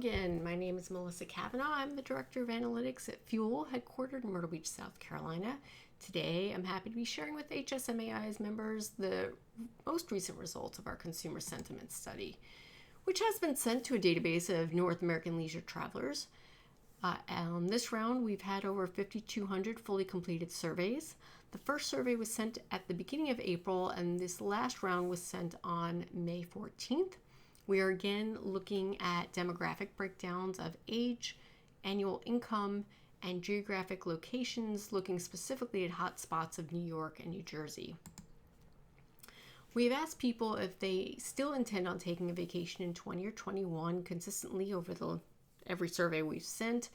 Again, my name is Melissa Kavanagh. I'm the Director of Analytics at Fuel, headquartered in Myrtle Beach, South Carolina. Today, I'm happy to be sharing with HSMAI's members the most recent results of our consumer sentiment study, which has been sent to a database of North American leisure travelers. On this round, we've had over 5,200 fully completed surveys. The first survey was sent at the beginning of April, and this last round was sent on May 14th. We are again looking at demographic breakdowns of age, annual income, and geographic locations, looking specifically at hotspots of New York and New Jersey. We've asked people if they still intend on taking a vacation in 20 or 21 consistently over every survey we've sent.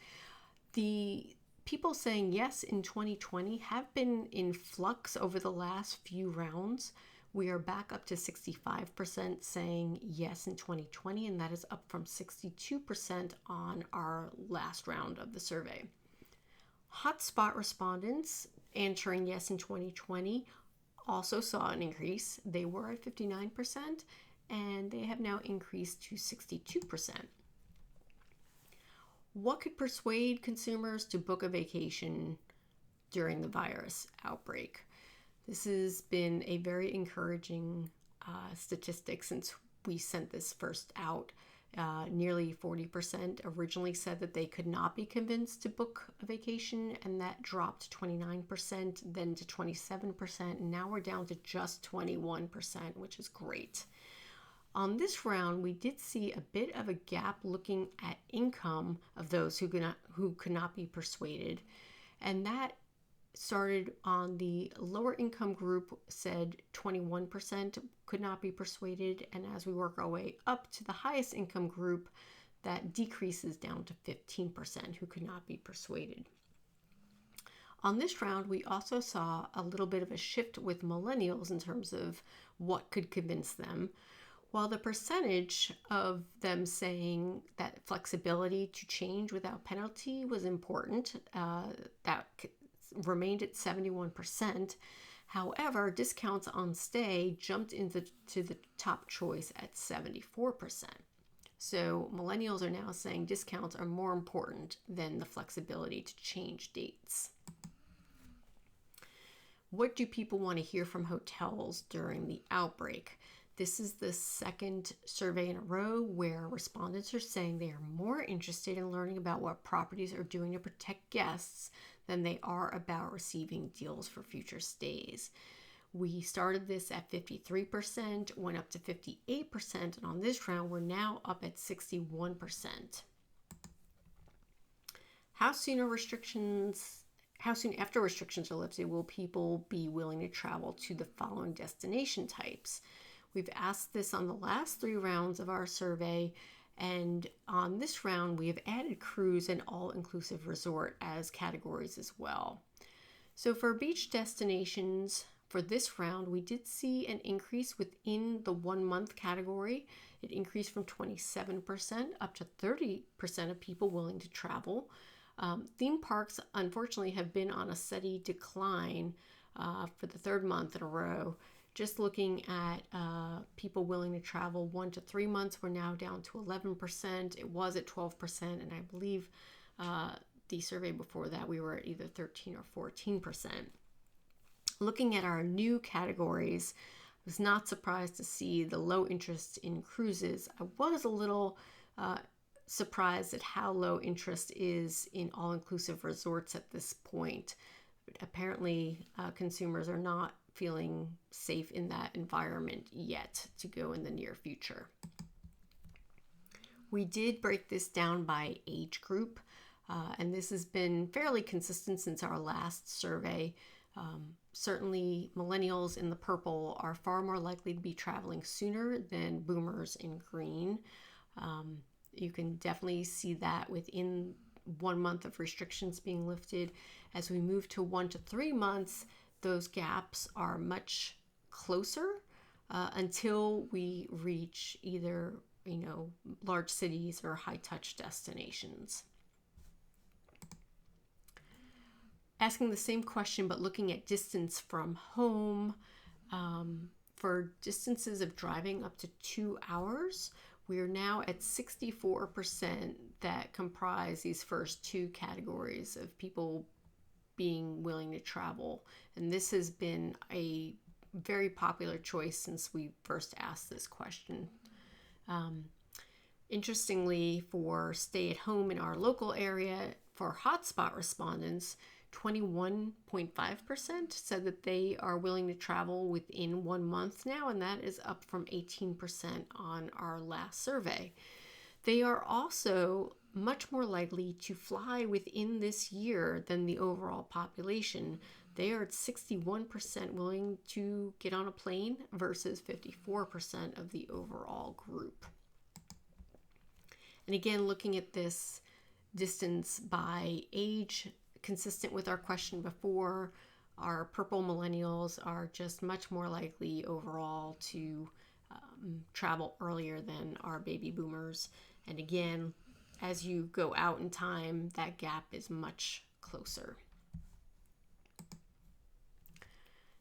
The people saying yes in 2020 have been in flux over the last few rounds. We are back up to 65% saying yes in 2020, and that is up from 62% on our last round of the survey. Hotspot respondents answering yes in 2020 also saw an increase. They were at 59%, and they have now increased to 62%. What could persuade consumers to book a vacation during the virus outbreak? This has been a very encouraging statistic since we sent this first out. Nearly 40% originally said that they could not be convinced to book a vacation, and that dropped to 29%, then to 27%, and now we're down to just 21%, which is great. On this round, we did see a bit of a gap looking at income of those who could not be persuaded, and that started on the lower income group, said 21% could not be persuaded, and as we work our way up to the highest income group, that decreases down to 15% who could not be persuaded. On this round, we also saw a little bit of a shift with millennials in terms of what could convince them. While the percentage of them saying that flexibility to change without penalty was important, that remained at 71%. However, discounts on stay jumped into the top choice at 74%. So millennials are now saying discounts are more important than the flexibility to change dates. What do people want to hear from hotels during the outbreak? This is the second survey in a row where respondents are saying they are more interested in learning about what properties are doing to protect guests than they are about receiving deals for future stays. We started this at 53%, went up to 58%, and on this round, we're now up at 61%. How soon after restrictions are lifted will people be willing to travel to the following destination types? We've asked this on the last 3 rounds of our survey, and on this round, we have added cruise and all-inclusive resort as categories as well. So for beach destinations, for this round, we did see an increase within the 1-month category. It increased from 27% up to 30% of people willing to travel. Theme parks, unfortunately, have been on a steady decline for the 3rd month in a row. Just looking at people willing to travel 1 to 3 months, we're now down to 11%. It was at 12%, and I believe the survey before that, we were at either 13 or 14%. Looking at our new categories, I was not surprised to see the low interest in cruises. I was a little surprised at how low interest is in all-inclusive resorts at this point. Apparently, consumers are not feeling safe in that environment yet to go in the near future. We did break this down by age group, and this has been fairly consistent since our last survey. Certainly, millennials in the purple are far more likely to be traveling sooner than boomers in green. You can definitely see that within 1 month of restrictions being lifted. As we move to 1 to 3 months, those gaps are much closer until we reach either, large cities or high-touch destinations. Asking the same question, but looking at distance from home. For distances of driving up to 2 hours, We are now at 64% that comprise these first two categories of people being willing to travel. And this has been a very popular choice since we first asked this question. Interestingly, for stay at home in our local area, for hotspot respondents, 21.5% said that they are willing to travel within 1 month now, and that is up from 18% on our last survey. They are also much more likely to fly within this year than the overall population. They are at 61% willing to get on a plane versus 54% of the overall group. And again, looking at this distance by age, consistent with our question before, our purple millennials are just much more likely overall to travel earlier than our baby boomers. And again, as you go out in time, that gap is much closer.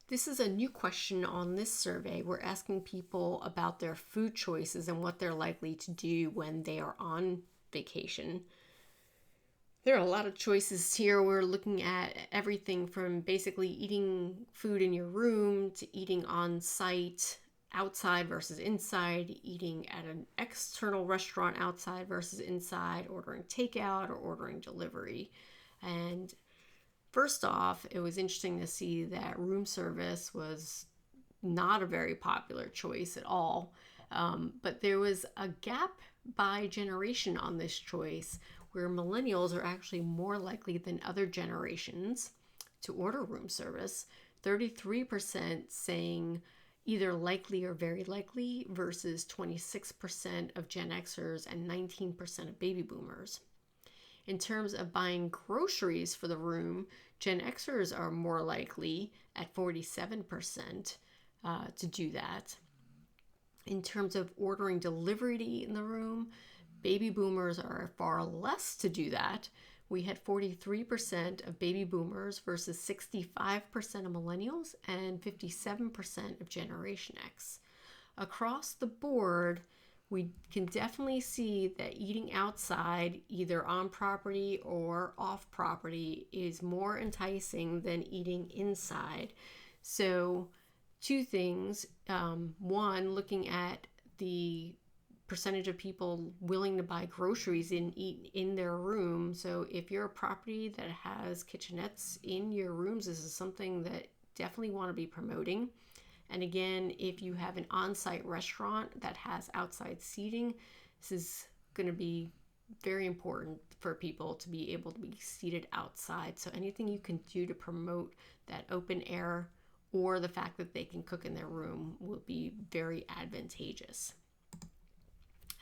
This is a new question on this survey. We're asking people about their food choices and what they're likely to do when they are on vacation. There are a lot of choices here. We're looking at everything from basically eating food in your room to eating on site, outside versus inside, eating at an external restaurant outside versus inside, ordering takeout or ordering delivery. And first off, it was interesting to see that room service was not a very popular choice at all. But there was a gap by generation on this choice, where millennials are actually more likely than other generations to order room service. 33% saying either likely or very likely versus 26% of Gen Xers and 19% of baby boomers. In terms of buying groceries for the room, Gen Xers are more likely at 47% to do that. In terms of ordering delivery to eat in the room, baby boomers are far less to do that. We had 43% of baby boomers versus 65% of millennials and 57% of Generation X. Across the board, we can definitely see that eating outside, either on property or off property, is more enticing than eating inside. So, two things. One, looking at the percentage of people willing to buy groceries and eat in their room. So if you're a property that has kitchenettes in your rooms, this is something that definitely want to be promoting. And again, if you have an on-site restaurant that has outside seating, this is going to be very important for people to be able to be seated outside. So anything you can do to promote that open air or the fact that they can cook in their room will be very advantageous.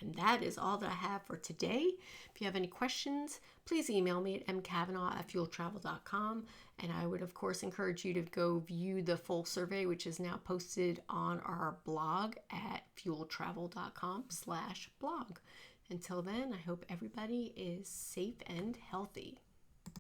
And that is all that I have for today. If you have any questions, please email me at mkavanagh@fueltravel.com. And I would, of course, encourage you to go view the full survey, which is now posted on our blog at fueltravel.com/blog. Until then, I hope everybody is safe and healthy.